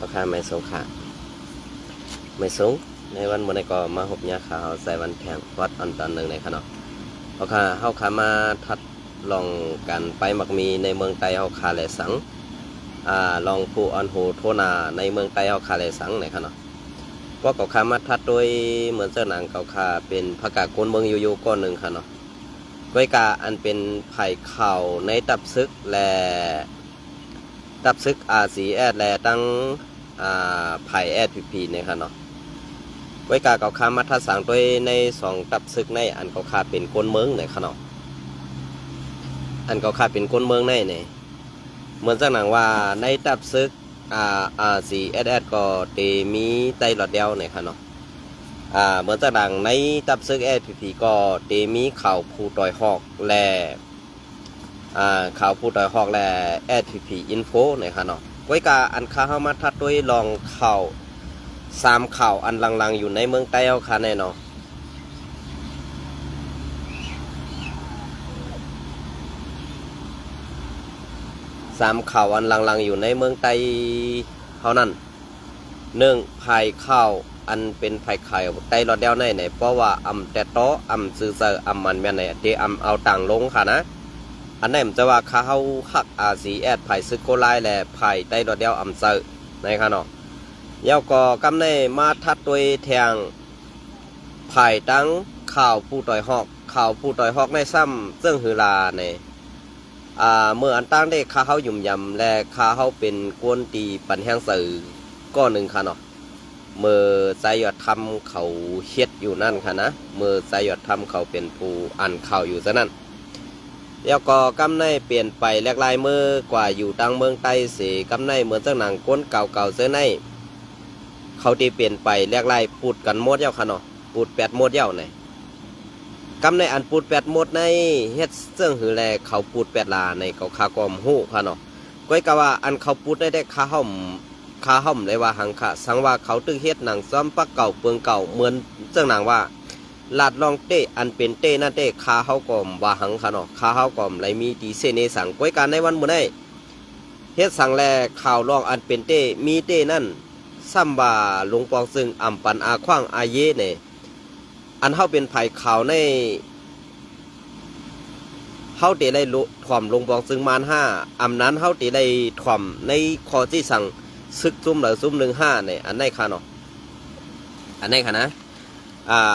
ราคาไม่สูงค่ะไม่สูงในวันมื้อนี้ก็มาหบยาขาวใส่วันแทงวัดอันตอนหนึ่งในขนมราคาเฮาขามาทัดลองกันไปมักมีในเมืองไต้เฮาคาแลสังลองผู้อันโหโทนาในเมืองไต้เฮาคาแลสังในขนมก็เก่าขามาทัดโดยเหมือนเสื้อหนังเก่าขาเป็นผักกาดกวนเมืองอยู่ก้อนหนึ่งค่ะเนาะก้อยกาอันเป็นไผ่เข่าในตับซึกและตับซึกสีแอดและตั้งไผ่แอดพีเนี่ยค่ะเนาะก้อยกาเก่าขามาทัดสังโดยในสองตับซึกในอันเก่าขาเป็นกวนเมืองเนี่ยค่ะเนาะอันเก่าขาเป็นกวนเมืองในเนี่ยเหมือนเสื้อหนังว่าในตับซึกสีแอดก็เตมีไตหลอดเดียวเนี่ยค่ะเนาะเหมือนจะดังในตับซึกแอดพีก็เตมีข่าวผู้ต่อยหอกและข่าวผู้ต่อยหอกและแอดพีอินโฟเนี่ยค่ะเนาะก้อยกาอันข้าเข้ามาทัดด้วยลองข่าว3ข่าวอันลังๆอยู่ในเมืองใต้เอาค่ะแน่นอน3ข่าวอันลังๆอยู่ในเมืองใต้เท่านั้น1ภัยข่าวอันเป็นภัยไข่ไตรอดเดียวในเพราะว่าแต่โตซื้อเซอร์มันแม่นในที่เอาต่างลงค่ะนะอันนี้มันจะว่าข้าวหักสีแอดภัยซึกโกไลและภัยไตรอดเดียวเซอร์ในค่ะเนาะเย้าก็กำในมาทัดด้วยแทงภัยตั้งข่าวผู้ต่อยหอกในซ้ำซึ่งหือลาในเมื่ออันตั้งได้ข้าเขาหยุ่มยำและข้าเขาเป็นกวนตีปันแห้งสื่อก้อนหนึ่งค่ะเนาะเมื่อสายยอดทำเขาเฮ็ดอยู่นั่นค่ะนะเมื่อสายยอดทำเขาเป็นผู้อ่านข่าวอยู่ซะนั่นแล้วก็กำในเปลี่ยนไปแลกลายเมื่อกว่าอยู่ตังเมืองใต้เสีกำในเหมือนเจ้าหนังก้นเก่าเสื้อในเขาที่เปลี่ยนไปแลกลายปูดกันหมดเย้าค่ะเนาะปูด8หมดเย้าในกำในอันปูด8หมดในเฮ็ดเสื่องหือแลเขาปูด8ลาในเขาคากอมหู้ค่ะเนาะก้อยกะว่าอันเขาปูดได้คาห่อมเลยว่าหังค่ะสังว่าเขาตึกเฮ็ดหนังซ้อมปักเก่าเปลืองเก่าเหมือนเจ้าหนังว่าลาดลองเต้อันเป็นเต้นั่นเต้คาเฮากอมว่าหังค่ะเนาะคาเฮากอมไหลมีตีเสเนสังก้อยการในวันมื้อนี้เฮ็ดสังแลข่าวลองอันเป็นเต้มีเต้นั่นซ้ำว่าหลวงปองซึ่งปันขว้างเยเนี่ยอันเฮาเป็นไผข่าวในเฮาได้ได้ถ่อมลงบองซึ่งมาน5นั้นเฮาได้ได้ถ่อมในข้อที่สั่งซึกซุ่มหรือซุ่ม15เนี่ยอันไหนค่ะเนาะอันไหนค่ะนะ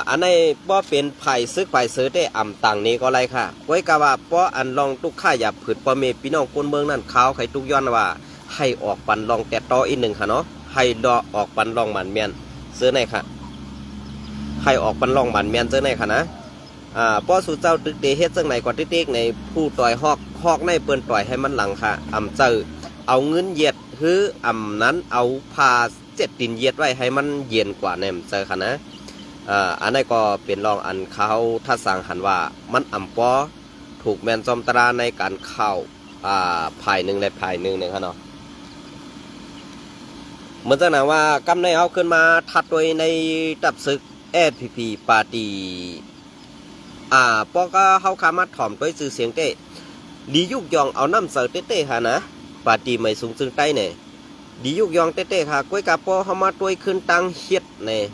อันไหนบ่เป็นไผซึกไผเสือได้ต่างนี้ก็ไรค่ะไว้กะว่าป้ออันลองทุกข้าอย่าผืดป้อเมพี่น้องคนเมืองนั่นข่าวใครทุกย้อนว่าให้ออกปันลองแต่ต่ออีก1ค่ะเนาะให้ดอออกปันลองหมันเมียนเสือไหนค่ะให้ออกปันลองหมันเมียนเสือไหนค่ะนะป้อสู่เจ้าตึกเตเฮ็ดจังไหนก่อนติ๊กในผู้ต่อยหอกในเปิ้นต่อยให้มันหลังค่ะเจอเอาเงินเหยียดคือนั้นเอาพา7ดินเหยียดไว้ให้มันเย็นกว่าแนมเจอค่ะนะอันนี้ก็เป็นรองอันเขาถ้าสั่งหันว่ามันปอถูกแมนจอมตราในการเข้าภายหนึ่งและภายหนึ่งเนี่ยค่ะเนาะเหมือนจะหนาว่ากำในเอาขึ้นมาทัดโดยในตับศึกFPP ปาร์ตี้ปอก็เขาขามาถ่อมด้วยสื่อเสียงเต้ดียุกยองเอาน้ำเสือเต้ค่ะนะปาร์ตี้ไม่สูงซึ่งใต้เนี่ยดียุกยองเต้ค่ะก้อยกาปอเขามาด้วยขึ้นตั้งเฮ็ดเนี่ย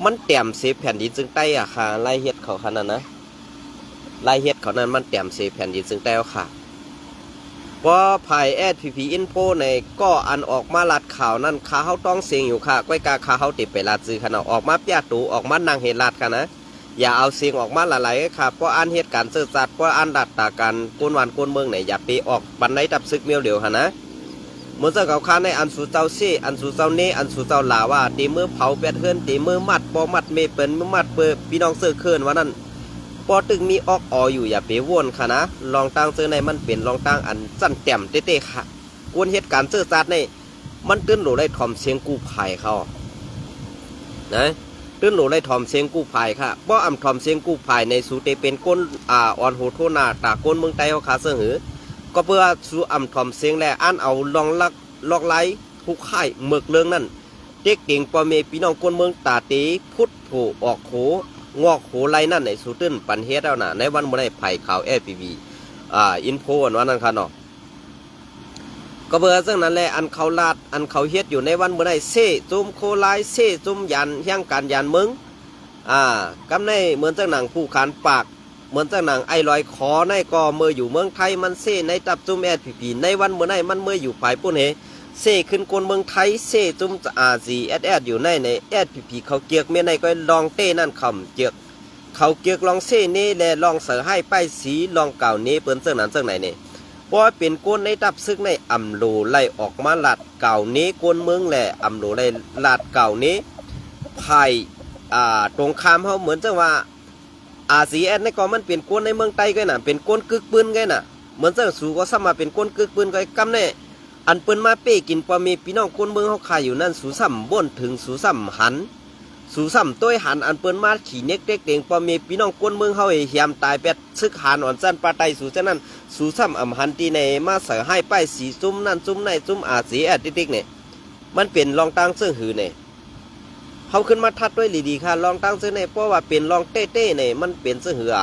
มันเต็มเสแผ่นดินซึ่งใต้ค่ะไล่เฮ็ดเขาขนาดนะไล่เฮ็ดเขานั้นมันเต็มเสแผ่นดินซึ่งใต้ค่ะพอภายFPPอินโฟในก็อันออกมาลัดข่าวนั้นขาเขาต้องเสียงอยู่ค่ะก้อยกาขาเขาติดไปลัดซื้อขนาดออกมาเปียตูออกมานั่งเห็นลัดกันนะอย่าเอาเสียงออกมาหลายๆค่ะเพราะอันเหตุการณ์สื่อสารเพราะอันดัดตาการก้นวันก้นเมืองไหนอย่าไปออกบันไดดับซึกเมียวเดียวค่ะนะเมื่อเจ้าเขาค้าในอันสู่เจ้าซี่อันสู่เจ้าเนอันสู่เจ้าลาว่าตีมือเผาแปดเฮือนตีมือมัดปอมัดเมเปิลมือมัดเปิดพี่น้องเสื้อเคินว่านั้นปอตึงมีออกอยู่อย่าไปวนค่ะนะลองตั้งเสื้อในมันเป็นลองตั้งอันสั้นแต้มเต้ๆค่ะกวนเหตุการณ์สื่อสารในมันตื้นหลูได้ถ่อมเสียงกู้ภัยเขานะตื้นหลูได้ถ่อมเสียงกู้ภัยค่ะเพราะถ่อมเสียงกู้ภัยในสูเตเป็นก้นอ่อนโหโทนาตาก้นเมืองใต้เขาขาเสื้อหือก็เพื่อสู่ถ่อมเสียงแลอันเอาลองลอกไล่ผู้ค่ายเมือกเรื่องนั่นเด็กเก่งปอเมพี่น้องคนเมืองตาตีพุทธโผออกโขงอกโขไล่นั่นในสูตื้นปันเฮ็ดแล้วนะในวันเมื่อไรไผ่ขาวFPPอินโฟวันนั้นค่ะเนาะ ก็เบอร์ซึ่งนั้นแหละอันเขาลาดอันเขาเฮ็ดอยู่ในวันเมื่อใดเซจุมโคลายเซจุมยันเฮียงการยันมึงกำในเหมือนเจ้าหนังผู้ขานปากเหมือนเจ้าหนังไอ้ลอยคอในก็เมื่ออยู่เมืองไทยมันเซในตับจุมแอดผีในวันเมื่อใดมันเมื่ออยู่ปลายปุ่นเหเซขึ้นคนเมืองไทยเซจุมซีแอดอยู่ในแอดผีเขาเกียกเมื่อในก็ลองเต้นั่นคำเกียกเขาเกียกลองเซนี่แลลองเสือให้ป้ายสีลองเก่านี้เปิ้นเจ้านั้นเจ้าไหนเนี่ยเพราะเป็นก้นในตับซึกในอำโลไล่ออกมาลาดเก่านี้ก้นเมืองแหละอำโลไล่ลาดเก่านี้ภายตรงข้ามเขาเหมือนจังว่าRCS ในก็มันเป็นก้นในเมืองใต้ก็น่ะเป็นก้นกึกปืนก็น่ะเหมือนจังสูก็ซ้ำมาเป็นก้นกึกปืนก็กำเนี่ยอันเปิ้นมาเป้กินพอมีพี่น้องก้นเมืองเขาขายอยู่นั่นสูซ้ำบ่นถึงสูซ้ำหันสูซ้ำต้วยหันอันเปิ้นมาขี่เน็กเด็กเด้งพอมีพี่น้องก้นเมืองเขาเหี่ยมตายเป็ดซึกหันอ่อนจันปลาไตสูฉะนั้นสูซ้ำอำหันตีในมาใส่ให้ป้ายสีจุ้มนั่นจุ้มในจุ้มRCSติ๊กๆเนี่ยมันเป็นรองตั้งซึ่งหือเนี่ยเขาขึ้นมาทัดด้วยดีๆค่ะลองตั้งซื้อในเพราะว่าเป็นลองเต้ๆเนี่ยมันเป็นซื้อหือ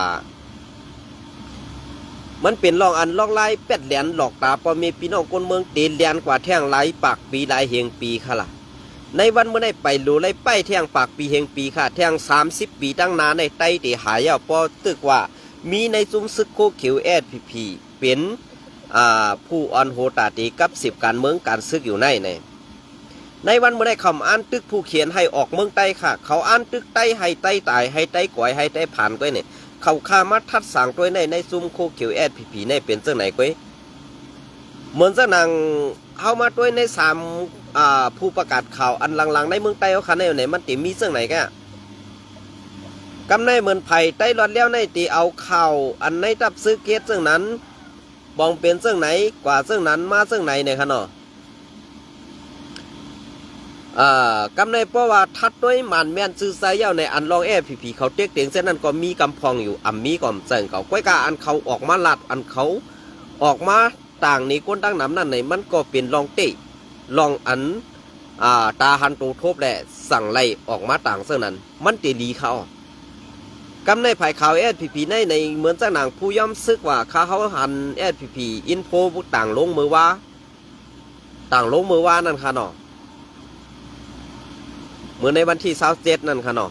มันเป็นลองอันลองไล่เป็ดแหลนหลอกตาพอมีพี่น้องคนเมืองเตียนแหลนกว่าแท่งไหลปากปีไหลเฮงปีค่ะล่ะในวันเมื่อได้ไปรู้ไล่ป้ายแท่งปากปีเฮงปีค่ะแท่ง30 ปีตั้งนานในไต้ตีหายพอตึกว่ามีในจุ้มซึกโคเขียวพีเป็นผู้อ่อนโหตาตีกับ10การเมืองการซึกอยู่ในวันเมื่อได้คำอ่านตึกผู้เขียนให้ออกเมืองใต้ค่ะเขาอ่านตึกใต้ให้ใต้ตายให้ใต้ก่อยให้ใต้ผ่านก้อยเนี่ยเขาข้ามาทัดสั่งตัวในซุ่มโคเขียวพีในเป็นเจ้าไหนก้อยเหมือนเจ้านางเข้ามาตัวในผู้ประกาศข่าวอันหลังๆในเมืองใต้เขาคันในไหนมันติมีเจ้าไหนแกกำในเหมือนไผ่ใต้รอดแล้วในตีเอาข่าวอันในตับซื้อเกตเจ้านั้นบองเป็นเจ้าไหนกว่าเจ้านั้นมาเจ้าไหนเนี่ยค่ะเนาะกำในเพราะว่าทัดด้วยมันแม่นซื้อไซเย้าในอันลองพีเขาเต็กเตียงเส้นนั้นก็มีกำพองอยู่มีก่อมเจิงเขาก้อยกาอันเขาออกมาลัดอันเขาออกมาต่างนี้ก้นตั้งน้ำนั่นในมันก็เป็นลองเตะลองอันตาหันตูทบแหละสั่งไล่ออกมาต่างเส้นนั้นมันตีดีเขากำในภายข่าวพีในเหมือนเจ้าหนังผู้ย่อมซึกว่าเขาหันพีอินโฟต่างลงมือว่านั่นค่ะเนาะเมื่อในวันที่27นั่นค่ะเนาะ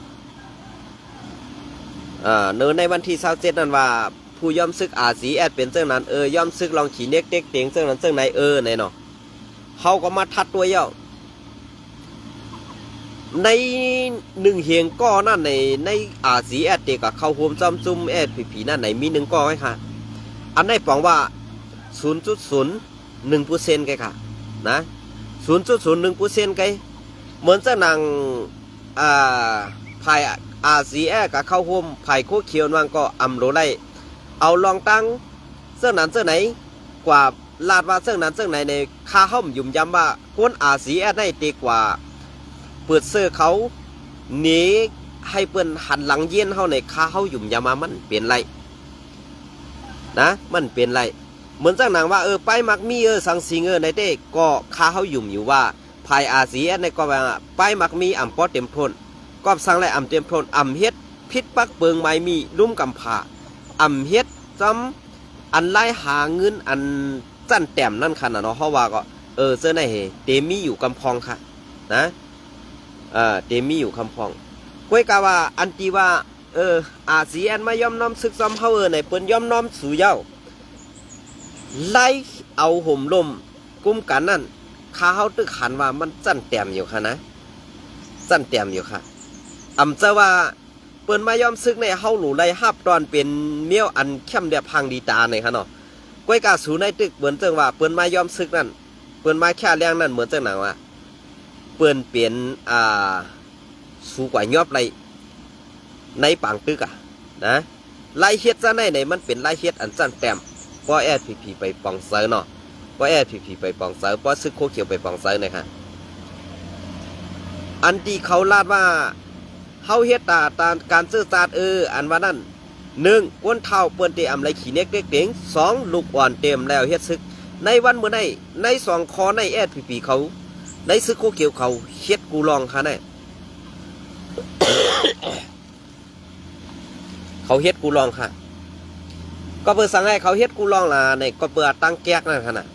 เนื้อในวันที่27นั่นว่าผู้ย่อมซึกRCSเป็นเจ้านั้นย่อมซึกลองขี่เน็กเด็กเตียงเจ้านั้นเจ้าไหนในเนาะเขาก็มาทัดตัวเย้าใน1เฮียงก้อนั่นในRCSเด็กกับเขาโฮมจอมซุ่มพีนั่นไหนมี1ก้อไว้ค่ะอันได้ปองว่า 0.01% ไกค่ะนะ 0.01% ไกเหมือนจะนั่งภายRCSกับเข้าโฮมภายโคเขียววังก็อำโลไล่เอาลองตั้งเสื้อนั้นเสื้อไหนกว่าลาดว่าเสื้อนั้นเสื้อไหนในค่าห้อมยุ่มย้ำว่าคนRCSได้ตีกว่าเปิดเสื้อเขาหนีให้เปิ้นหันหลังเย็นเขาในค่าเขายุ่มย้ำมามันเปลี่ยนไรนะมันเปลี่ยนไรเหมือนจังหนังว่าไปมักมีสังสิงในเต้ก็ค่าเขายุ่มอยู่ว่าภายRCSในก็ว่าป้ายมักมีอ่ำปอเต็มทนก็สั่งไล่อ่ำเต็มทนอ่ำเฮ็ดพิษปักเปิงไม้มีลุ่มกำผาอ่ำเฮ็ดจำอันไล่หาเงินอันจั่นแต้มนั่นค่ะเนาะเพราะว่าก็เสื้อในเตมีอยู่กำพองค่ะนะเตมีอยู่กำพองก้อยกาว่าอันตีว่าRCSมายอมน้อมซึกซ้อมเฮาในเปิ้นยอมน้อมสู่เย้าไล่เอาห่มลมกุมกันนั่นข้าเขาตึกหันว่ามันจั่นแต้มอยู่ค่ะนะจั่นแต้มอยู่ค่ะจะว่าเปิ้นมายอมซึกในเฮาหลูไล่ฮับตอนเป็นเมียวอันเข้มเดียบพังดีตาในค่ะเนาะก้อยกาสูในตึกเหมือนจังว่าเปิ้นมายอมซึกนั่นเปิ้นมาแค่เรื่องนั่นเหมือนจังหนังว่าเปิ้นเปลี่ยนสูกว่ายอบไรในปางตึกนะไล่เฮ็ดซะในมันเป็นไล่เฮ็ดอันจั่นแต้มเพราะพีไปปองเซอร์เนาะเพราะพีไปปองเซอร์เพราะซึกโคเขียวไปปองเซอร์นะคะอันที่เขาลาดว่าเฮาเฮ็ดตาการซื้อตาอันว่านั่น1ก้นเท่าเปิ้นเตอำไรขี้เน็กเด็กเต็ง2ลูกอ่อนเต็มแล้วเฮ็ดซึกในวันเมื่อใน2คอในพีเขาในซึกโคเขียวเขาเฮ็ดกูลองค่ะแน่เขาเฮ็ดกูลองค่ะก็เปิดสั่งให้เขาเฮ็ดกูลองล่ะในก็เปิดตั้งแก๊กนั่นค่ะน่ะ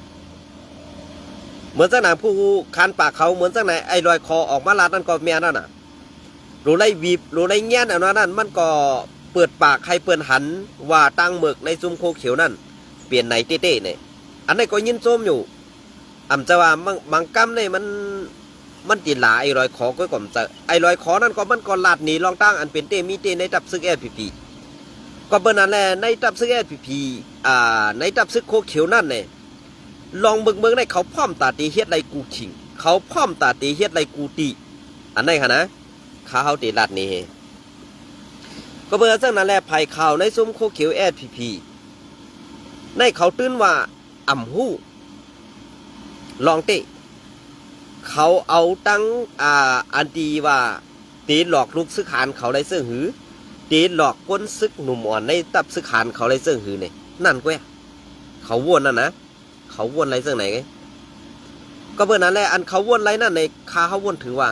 เหมือนจังไหนผู้คันปากเขาเหมือนจังไหนไอ้รอยคอออกมาลาดนั่นก็เมียนั่นน่ะรู้ไรวีบรู้ไรเงี้ยนอันนั้นมันก็เปิดปากให้เปิดหันว่าตั้งหมึกในซุ้มโคเขียวนั่นเปลี่ยนไหนเต้ๆเนี่ยอันนี้ก็ยินส้มอยู่จะว่าบางกำเนี่ยมันติดหลาไอ้รอยคอก็ก่อมจะไอ้รอยคอนั่นก็มันก็ลาดหนีลองตั้งอันเป็นเต้มีเต้ในตับซึกLPPก็เบอร์นั้นแหละในตับซึกLPPในตับซึกโคเขียวนั่นเนี่ยลองเบิ่งในเขาพร้อมตาตีเฮ็ดไรกูขิงเขาพร้อมตาตีเฮ็ดไรกูตีอันไหนคะนะข้าวตีลาดนี่ก็เบอร์จังนั้นแหละภัยข่าวในซุ้มโคเขียวLPPในเขาตื้นว่าหู้ลองเตะเขาเอาตั้งอันดีว่าตีหลอกลูกซึกหานเขาไรเสื่อหือตีหลอกก้นซึกหนุ่มอ่อนในตับซึกหานเขาไรเสื่อหือเนี่ยนั่นก็เขาวนนั่นนะเขาวนไรเสื่อไหนไงก็เบอร์นั้นแหละอันเขาวนไรนั่นในคาเขาวนถือว่า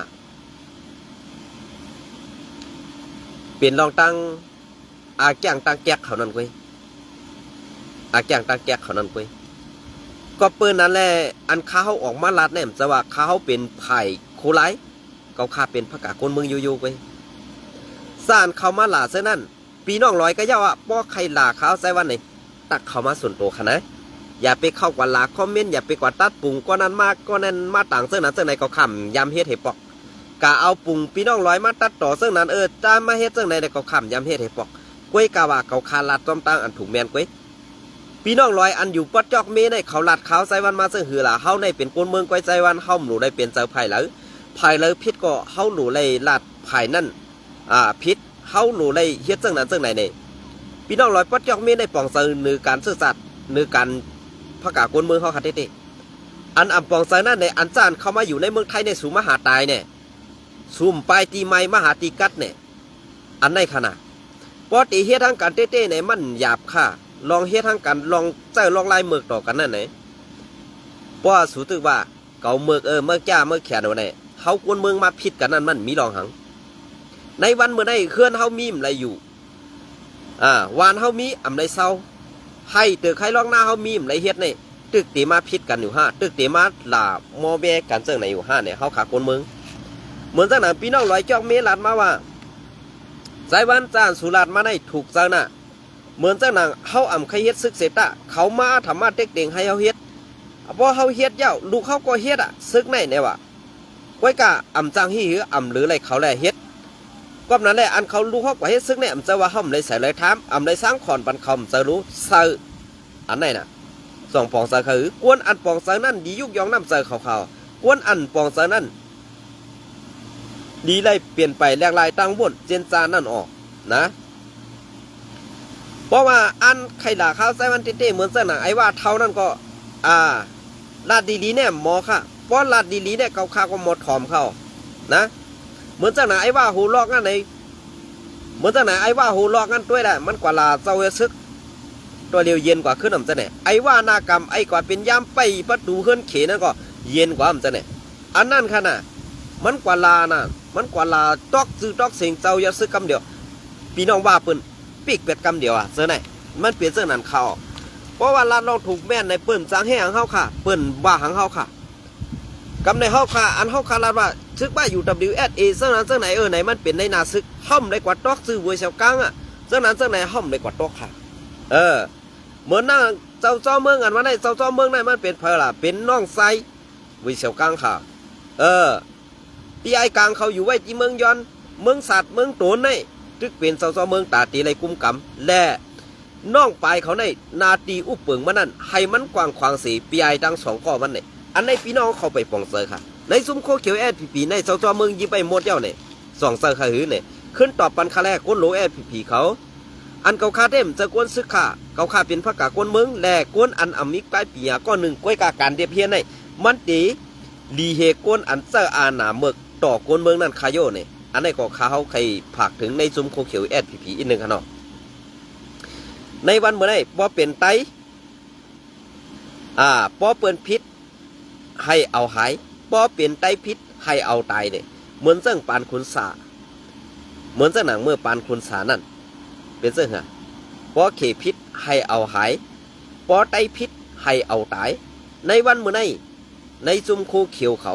เปลี่ยนลองตั้งแกงตั้งแก๊กเขานั่นก็แกงตั้งแก๊กเขานั่นก็เปิ้นนั่นแหละอันข้าวออกมาลัดเนี่ยจะว่าข้าวเป็นไผ่โคไลเขาข้าเป็นผักกาดคนเมืองอยู่ไปสานเขามาหลาเส้นนั่นปีน้องลอยก็ย่าว่าป้อใครหลาข้าวใส่วันไหนตักเขามาส่วนตัวขนาดอย่าไปเข้ากว่าหลาคอมเมนต์อย่าไปกว่าตัดปุ่งก็นั้นมากก็นั้นมาต่างเส้นนั้นเส้นไหนเขาขำยำเฮ็ดเห็ดปอกกะเอาปุ่งปีน้องลอยมาตัดต่อเส้นนั้นจ้ามาเฮ็ดเส้นไหนเขาขำยำเฮ็ดเห็ดปอกกล้วยกะว่าเขาคาลัดต้มตั้งอันถูกแมนกล้วยพี่น้องลอยอันอยู่ปัดจอกเมในเขาลัดเขาใส่วันมาเสื่อหือล่ะเฮาในเป็นคนเมืองก้อยใจวันเฮาหนูได้เป็นเจ้าไผ่แล้วไผ่แล้วพิษก็เฮาหนูเลยลัดไผ่นั่นพิษเฮาหนูเลยเฮ็ดจังนั้นจังไหนเนี่ยพี่น้องลอยปัดจอกเมในปองเสือหนือการซื่อสัตย์หนือการพระกาคนเมืองเฮาคัดเต้อันปองเสือนั่นในอันจานเข้ามาอยู่ในเมืองไทยในสูมหาตายเนี่ยซุ่มปลายตีไม้มหาตีกัดเนี่ยอันในขนาดปอตีเฮ็ดทางการเต้เนี่ยมันหยาบค่ะลองเฮ็ดทางกันลองเจ้าลองไล่เมือกต่อกันนั่นไหนเพราะสูตึกว่าเก่าเมือกเมือกจ้าเมือกแขนเอาไหนเฮากวนเมืองมาผิดกันนั่นมันมีรองหังในวันเมื่อใดเคลื่อนเฮามีมอะไรอยู่วานเฮามีอำไรเศร้าให้ตึกใครลองหน้าเฮามีมไรเฮ็ดนี่ตึกตีมาผิดกันอยู่ตึกตีมาหล่ามอแบกันเจิงไหนอยู่เนี่ยเฮาขากวนเมืองเหมือนจังนั้นพี่น้องลอยจอกเมลัดมาว่าสายวันจานสุราษฎร์มาได้ถูกเจ้าน่ะเหมือนจังนั้นเฮาใครเฮ็ดซึกเสร็จเขามาทำมาเด็กเด้งให้เฮาเฮ็ดพอเฮาเฮ็ดเย้าลูกเขาก็เฮ็ดซึกไหนเนี่ยว่ะไว้กะจังฮีหือหรืออะไรเขาแลเฮ็ดก็นั้นแหละอันเขาลูกเขาก็เฮ็ดซึกเนี่ยจะว่าเฮาเลยใส่เลยถามเลยสร้างขอนปันคำจะรู้เซออันไหนน่ะสองปองเซอคือกวนอันปองเซอนั่นดียุกยองน้ำเซอเขากวนอันปองเซอนั่นดีเลยเปลี่ยนไปแรงลายตั้งบนเจนจานนั่นออกนะเพราะว่าอันไข่ด่าข้าวไส้วันเต้เหมือนเส้นหนังไอ้ว่าเท่านั้นก็ลาดดีๆเนี่ยหมอค่ะเพราะลาดดีๆเนี่ยเขาข้าก็หมดถอมเขานะเหมือนเส้นหนังไอ้ว่าหูลอกงั้นไหนเหมือนเส้นหนังไอ้ว่าหูลอกงั้นด้วยแหละมันกว่าลาเจ้าซึกตัวเรียวเย็นกว่าขึ้นน้ำเส้นเนี่ยไอ้ว่านากรรมไอ้กว่าเป็นยามไปประตูขึ้นเขนั่นก็เย็นกว่าน้ำเส้นเนี่ยอันนั้นค่ะน่ะมันกว่าลาน่ะมันกว่าลาตอกซื้อตอกเสียงเจ้าอย่าซื้อกำเดียวพี่น้องว่าเปิ้นปีกเป็ดกำเดียวเสื้อไหนมันเปลี่ยนเสื้อนั้นเขาเพราะว่าเราถูกแม่นในเปิ้นจางแห้งเขาค่ะเปิ้นบ้าหังเขาค่ะกำในเขาค่ะอันเขาค่ะลาว่าซึกบ้าอยู่ WSA เสื้อนั้นเสื้อไหนไหนมันเป็นในนาซึกห่อมได้กว่าตอกซื้อเวอร์เชลกังเสื้อนั้นเสื้อไหนห่อมได้กว่าตอกค่ะเหมือนนั่งเจ้าเมืองอันว่าในเจ้าเมืองในมันเป็นเพล่ะเป็นน้องไซเวอร์เชลกังค่ะที่ไอ้กลางเขาอยู่ไว้ที่เมืองยอนเมืองสัตว์เมืองโตนในทึกเป็นเจ้าเมืองตาตีไรกุ้มกำและน้องปลายเขาในนาตีอุปเปิงมันนั่นให้มันกว้างขวางสีปีไอดังสองก้อมันเนี่ยอันในพี่น้องเขาไปปองเซอร์ค่ะในซุ้มโคเขียวLPPในเจ้าเมืองยิบไปหมดเย้าเนี่ยสองเซอร์ค่ะหือเนี่ยขึ้นตอบปันคาแรกก้นโหลLPPเขาอันเกาคาเต็มจะก้นซึกค่ะเกาคาเป็นพระกาก้นเมืองและก้นอันอมิกปลายปีก็หนึ่งก้อยกาการเดียบเพียนในมันตีลีเฮก้นอันเซอร์อาหนาเมือกต่อก้นเมืองนั่นคาโยเนี่ยอันนี้ก็เขาใครผักถึงในซุ้มโคเขียวLPPอีกหนึ่งค่ะเนาะในวันเมื่อไหร่ปอเป็นไตปอเปิ่นพิษให้เอาหายปอเป็นไตพิษให้เอาตายเนี่ยเหมือนเรื่องปานคุณสาเหมือนเรื่องหนังเมื่อปานคุณสานั่นเป็นเรื่องฮะปอเขพิษให้เอาหายปอไตพิษให้เอาตายในวันเมื่อไหร่ ในจุ่มคู่เขียวเขา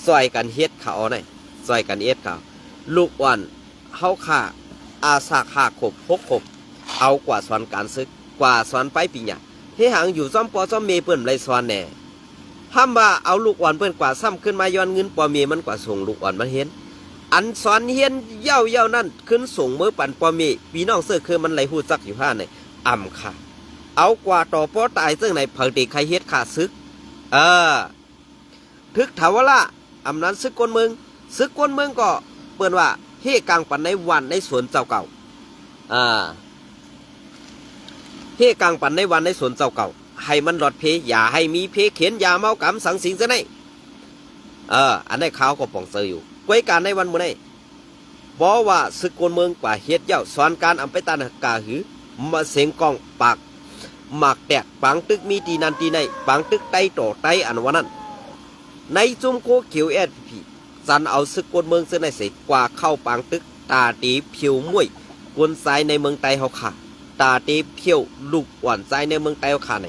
ซอยกันเฮ็ดเขาไหนซอยกันเอ็ดเขาลูกวันเฮาค่าอาสาค่าขบ6ขบเอากว่าสอนการศึกกว่าสอนไปปีหยังเฮหังอยู่ซ่อมปอซ่อมเมเปิ้นไรสอนแน่ห้ามว่าเอาลูกอ่อนเปิ้นกว่าซ้ำขึ้นมาย้อนเงินปอเมมันกว่าส่งลูกอ่อนมาเห็นอันสอนเฮียนเย้านั่นขึ้นส่งมือปั่นปอเมพี่น้องเสื้อคือมันไหลหูซักอยู่ห้าในอ่ำค่ะเอากว่าต่อปอตายซึ่งในเผาตีใครเฮ็ดขาซึกทึกถาวละอำนั้นซึกก้นเมืองซึกก้นเมืองก็เปิ้นว่าเฮกลางปันในวันในสวนเจ้าเก่าเฮกลางปันในวันในสวนเจ้าเก่าให้มันหลอดเพอย่าให้มีเพเข็นยาเมากำสังสิงซะไหนอันนี้ข่าวก็ป่องเซออยู่กวยการในวันมื้อนี้บอกว่าซึกก้นเมืองกว่าเฮ็ดเย้าสอนการอำไปตานกาหือมาเสียงกองปากหมากแตกปังตึกมีตีนันตีในปังตึกไตโตไตอันวันนั้นในจุ่มโคเขียวแอดพีสันเอาซึกกวนเมืองเส้นในเสกกว่าเข้าปังตึกตาตีเพียวมวยกวนสายในเมืองไตเฮาขาตาตีเพียวลูกหวานสายในเมืองไตเฮาขาไหน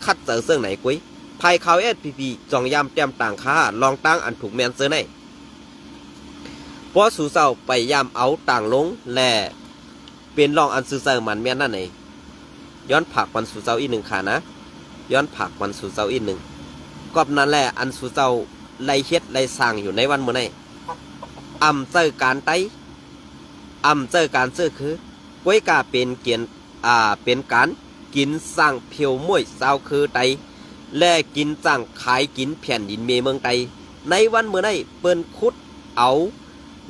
คัดเจอเสื้อไหนกุ้ยภายเขาแอดพีจองยามเตรียมต่างค้าลองตั้งอันถูกแมนเสื้อไหนพอสู่เศร้าไปยามเอาต่างลงแลเป็นลองอันซื้อเสื้อมันแม่นนั่นไหนย้อนผักวันสู่เจ้าอีกหนึ่งขานะย้อนผักวันสู่เจ้าอีกหนึ่งกอบนั้นแหละอันสู่เจ้าไล่เฮ็ดไล่สร้างอยู่ในวันเมื่อไหร่อำเจอการไตอำเจอการเจอคือกวยกาเป็นเกียนเป็นการกินสร้างเพียวมวยเจ้าคือไตและกินสร้างขายกินแผ่นดินเมืองไตในวันเมื่อไหร่เปิ้นคุดเอา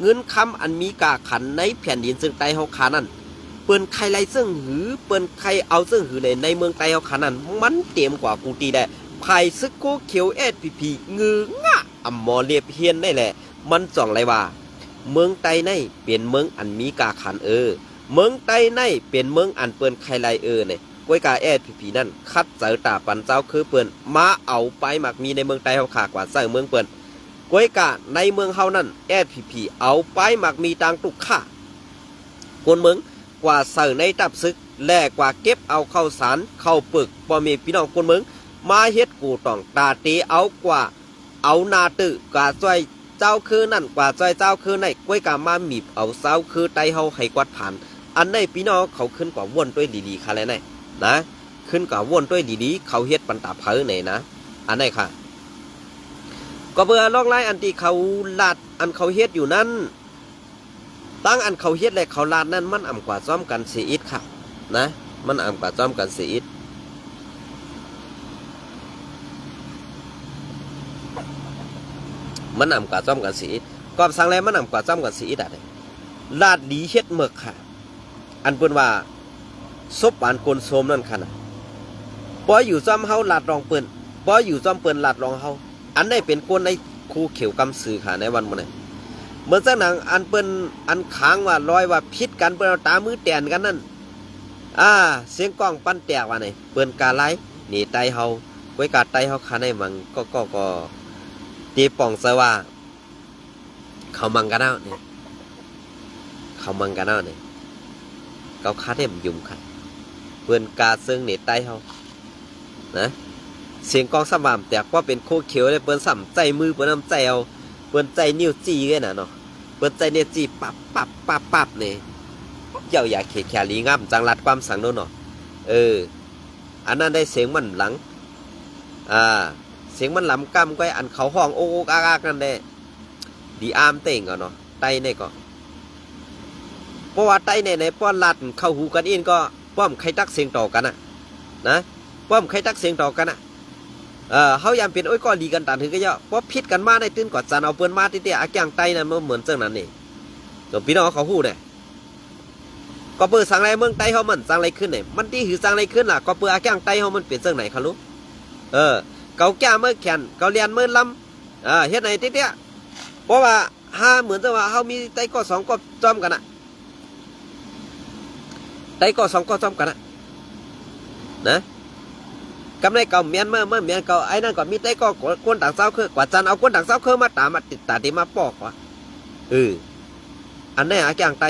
เงินคำอันมีกาขันในแผ่นดินซึ่งไตเฮาขานั่นเปิ้นใครไรซึ่งหือเปิ้นใครเอาซึ่งหือเลยในเมืองไทยเอาขนาดมันเต็มกว่ากูตีได้ภายซึกโคเขียวเอสพีงืองะอำมอเรียบเฮียนได้แหละมันจ่องไรว่าเมืองไทยในเป็นเมืองอันมีกาขันเมืองไทยในเป็นเมืองอันเปิ้นใครไรเนี่ยกวยกาเอสพีนั่นคัดเจอตาปันเจ้าคือเปิ้นมาเอาไปหมักมีในเมืองไทยเฮาขากว่าเจอเมืองเปิ้นกวยกาในเมืองเฮานั่นเอสพีเอาไปหมักมีตังตุกค่าคนเมืองกว่าเสิร์ในตับซึกแลกกว่าเก็บเอาเข้าสารเข้าปึกพอมีพี่น้องคนเมืองมาเฮ็ดกูต้องตาตีเอากว่าเอานาตื้อกว่าจ้อยเจ้าคือนั่นกว่าจ้อยเจ้าคือในกล้วยกามามีบเอาเจ้าคือไตเฮาให้กวาดผ่านอันในพี่น้องเขาขึ้นกว่าว่นด้วยดีๆค่ะแล้วนะขึ้นกว่าว่นด้วยดีๆเขาเฮ็ดปันตาเผอไหนนะอันไหนค่ะก็เบื่อลอกไล่อันที่เขาลาดอันเขาเฮ็ดอยู่นั้นตั้งอันเขาเฮ็ดและเขาลาดนั่นมันอ่ำกว่าซ้อมกันเสียอิดค่ะนะมันอ่ำกว่าซ้อมกันเสียอิดมันอ่ำกว่าซ้อมกันเสียอิดกอบสั่งแล้วมันอ่ำกว่าซ้อมกันเสียอิดอะไรลาดดีเฮ็ดเมือกค่ะอันเปิ้นว่าซบปานกลโสมนั่นค่ะนะปออยู่ซ้อมเฮาลาดรองเปิ้นปออยู่ซ้อมเปิ้นลาดรองเฮาอันได้เป็นคนในครูเขียวกำสื่อค่ะในวันมื้อนี้เมื่อสักหนังอันเปิ้นอันค้างว่าลอยว่าพิษกันเปิ้นเอาตามือแตนกันนั่นเสียงกล้องปั้นแตกว่าไหนเปิ้นกาไลหนีไตเฮาไว้กาไตเฮาคาในมังก็ตีป่องซะว่าเขามังกันเอาเนี่ยเขามังกันเอาเนี่ยเขาคาเทมยุ่มค่ะเปิ้นกาซึ่งหนีไตเฮานะเสียงกล้องสม่ำแตกว่าเป็นโคเขียวเลยเปิ้นสั่มใจมือเปิ้นน้ำใจเอาเปิ้นใจนิ้วจี้กันน่ะเนาะเปิ้นใจเนี่ยจี้ปับนี่เจ้าอยากเขแขลีงามจังรัดความสังโน่นเนาะอันนั้นได้เสียงมันหลังเสียงมันหลำกำก็อันเขาห้องโอ๊กอากนั่นแหละดีอามเต่งก็เนาะไตเนี่ยก็เพราะว่าไตในป้อนลัดเข้าหูกันอินก็ป้อมใครตักเสียงต่อกันนะป้อมใครตักเสียงต่อกันเขายามเป็นโอ้ยก็ดีกันตันถึงก็เยอะเพราะพิษกันมาในตื้นกอดจันเอาเปิ้นมาที่เตี้ยอาแกงไตนั่นมันเหมือนเจ้านั้นนี่ส่วนพี่น้องเขาหู้เนี่ยก็เปิดสั่งไรเมืองไตเขามันสั่งไรขึ้นเนี่ยมันที่หือสั่งไรขึ้นล่ะก็เปิดอาแกงไตเขามันเปลี่ยนเจ้าไหนเขารู้เกาแก่เมื่อแขนเกาเรียนเมื่อลำเฮ็ดไหนที่เตี้ยเพราะว่าเหมือนจะว่าเขามีไตก็2ก็จอมกันไตก็2ก็จอมกันนะกำไรเก่าเมียนเมื่อเมียนเก่าไอ้นั่นก็มีไตก็กวนต่างเศร้าคือกว่าจันเอากวนต่างเศร้าคือมาตามมาติดตาดีมาปอกว่ะอันนี้อาแกงไต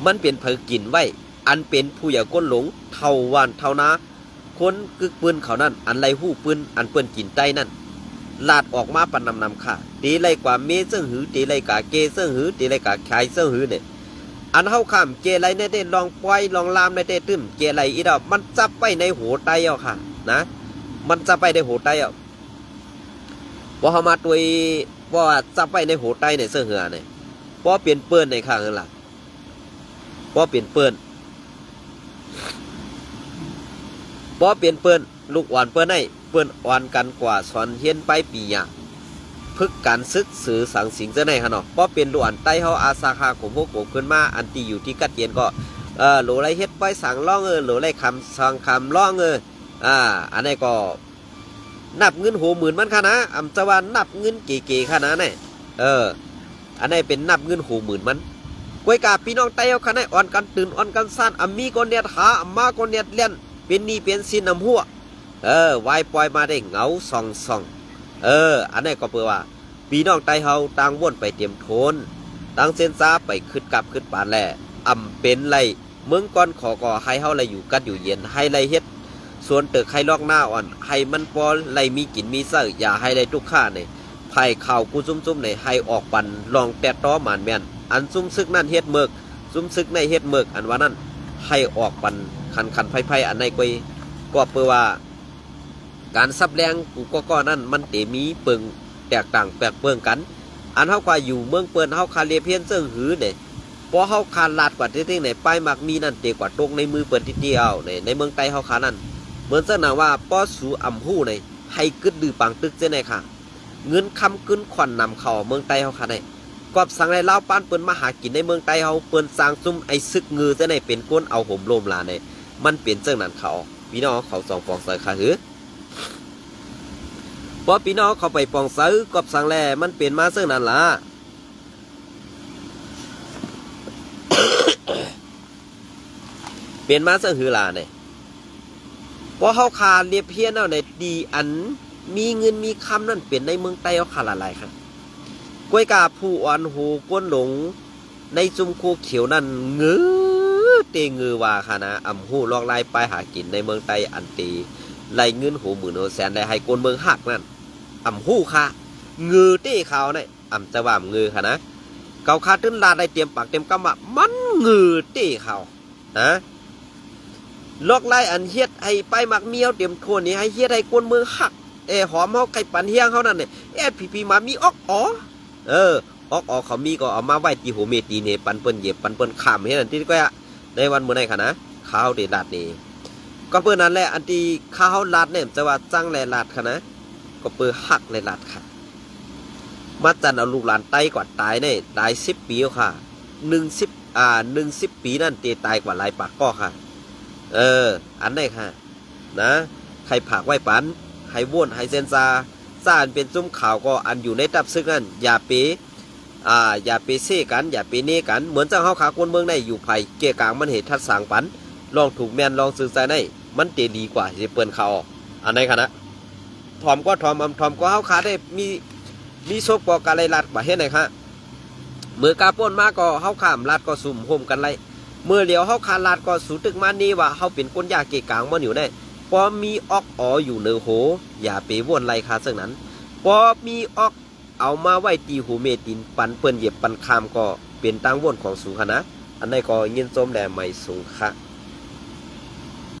มันเป็นเผอกินไว้อันเป็นผู้ใหญ่ก้นหลงเท่าวันเท่านา คนกึกปืนเขานั่นอันไรหู้ปืนอันเปิ้นกินใต้นั่นลาดออกมาปันนำค่ะตีไรกว่าเมเซิงหือตีไรกาเกเซิงหือตีไรกาไข่เซิงหือเนี่ยอันเฮาข้ามเกไรในเด้ลองปล่อยลองลามในเด้ตื้มเกไรอีดอกมันจับไปในหัวไตเอาค่ะนะมันจับไปในหัวไตเอาพอเฮามาตัวว่าจับไปในหัวไตเนี่ยเซิงหือเนี่ยพอเปลี่ยนเปิ้นในข้างนั่นล่ะพอเปลี่ยนเปิ้นลูกอ่อนเปิ้นให้เปิ้นอ่อนกันกว่าสอนเฮียนไปปีหยาพึกการซึกสื่อสังสิงจะไหนคะเนาะเพราะเป็นลูกอ่อนใต้เฮาอาสาคาของพวกผมขึ้นมาอันที่อยู่ที่กัดเย็นก็โหลไรเฮ็ดไปสั่งล่องโหลไรคำสั่งคำล่องอันนี้ก็นับเงินโหหมื่นมันค่ะนะอำจะว่านับเงินเก๋ๆค่ะนะเนี่ยอันนี้เป็นนับเงินโหหมื่นมันกวยกาพี่น้องใต้เฮาค่ะนะอ่อนกันตื่นอ่อนกันซ่านมีคนเนียดหามาคนเนียดเลี้ยนเป็นนี่เป็นสินน้ำหัววายปล่อยมาได้เหงาส่องอันนี้ก็เพื่อว่าพี่น้องไต้เฮาต่างว่นไปเตรียมโทนต่างเส้นซาไปขึ้นกับขึ้นปานแหล่เป็นไรเมืองก่อนขอก่อให้เฮาไรอยู่กันอยู่เย็นให้ไรเฮ็ดส่วนตึกให้ลอกหน้าอ่อนให้มันพอไรมีกินมีเสื้ออย่าให้ไรทุกข้าเนี่ยไผ่ข่าวกูซุ่มๆเนี่ยให้ออกปันลองแต่ต้อหมานแม่นอันซุ่มซึกนั่นเฮ็ดเมือกซุ่มซึกในเฮ็ดเมือกอันว่านั่นให้ออกปันคันไผ่อันในก็เพื่อว่าการซับแรงกูก็นั่นมันเตมีเปิงแตกต่างแปลกเปิงกันอันเฮาว่าอยู่เมืองเปิ้นเฮาคาเลียเพียนเซิงหือเนี่ยพอเฮาคาลาดกว่าที่ไหนป้ายมักมีนั่นเตกว่าตกในมือเปิ้นทีเดียวในเมืองไต้เฮาคานั่นเหมือนเสนอว่าป้อสูอำฮู้ในให้กึดดื้อปังตึกเจ้าไหนค่ะเงินคำกึนขวัญนำเข้าเมืองไต้เฮาคาได้กอบสั่งให้ลาวปานเปิ้นมาหากินในเมืองไต้เฮาเปิ้นสร้างซุ่มไอ้ซึกงือเจ้าไหนเป็นก้นเอาห่มโลมลาในมันเป็นจังนั้นเขาพี่น้องเขาสองปองใส่ค่ะหือพอพี่น้องเขาไปปองซื้อกบสังแลมันเปลี่ยนมาซึ่งนั่นล่ะ เปลี่ยนมาซึ่งหือลาเนี่ยพอเขาขาเรียบเพี้ยนเอาในดีอันมีเงินมีคำนั่นเปลี่ยนในเมืองไต้เขาขาหลายๆครับกล้วยกาผู้อ่อนหูก้นหลงในจุมโคเขียวนั่นเงื้อเตงือว่าค่ะนะหูลอกไล่ไปหากินในเมืองไต้อันตีไล่เงินหูหมื่นแสนได้ให้คนเมืองหักนั่นหูค่ะเงือเต้เขาเนี่ยจะว่าเงือค่ะนะเกาคาตื้นลาได้เตรียมปากเตรียมกำว่ามันเงือเต้เขานะลอกไล่อันเฮ็ดให้ไปมักเมียวเตรียมโทนนี่ให้เฮ็ดให้คนเมืองหักหอมเฮาไก่ปันเฮียงเขานั่นเนี่ยพี่มามีออกออกเขามีก็เอามาไว้ที่หัวเมตีเนี่ยปันเปิ้นเย็บปันเปิ้นขามให้นั่นที่ก็ในวันเมื่อไหร่ค่ะนะข้าวเดลาดนี่ก็เปิ้นนั่นแหละอันที่ข้าวลาดเนี่ยจะว่าจังแลลาดค่ะนะก็เปิ้นหักแลลาดค่ะมาจันเอาลูกหลานไต้กว่าตายเนี่ยตาย10 ปีค่ะ10 ปีนั่นเตตายกว่าหลายปากก็ค่ะอันไหนค่ะนะใครผักไว้ปันให้ว่นให้เซนซาซ่านเป็นซุ้มข่าวก็อันอยู่ในตับซึกนั่นอย่าเปเซ่กันอย่าเปเน่กันเหมือนจังเฮาขาคนเมืองได้อยู่ไผเกี่ยกลางมันเหตุทัดสางปันลองถูกแม่นลองสื่อสารได้มันเตดีกว่าสิเปิ้นเขาอันไหนค่ะนะถอมก็ถอมก็เฮาขาได้มีโชคปอการไล่ลัดกว่าเฮ็ดไหนคะเมื่อกาป่นมาก็เฮาข้ามลัดก็สุ่มโฮมกันไล่เมื่อเหลียวเฮาคาลัดก็สูตึกมานี่ว่าเฮาเป็นคนยาเกี่ยกลางมันอยู่ได้พอมีออกอยู่เนื้อโหอย่าไปวนไล่คาซึ่งนั้นพอมีออกเอามาไว้ตีหูเมตินปันเปิ้นเหยียบปันคามก็เป็นตั้งวนของสูงคณะอันนี้ก็ยินส้มแด่ไม่สูงค่ะ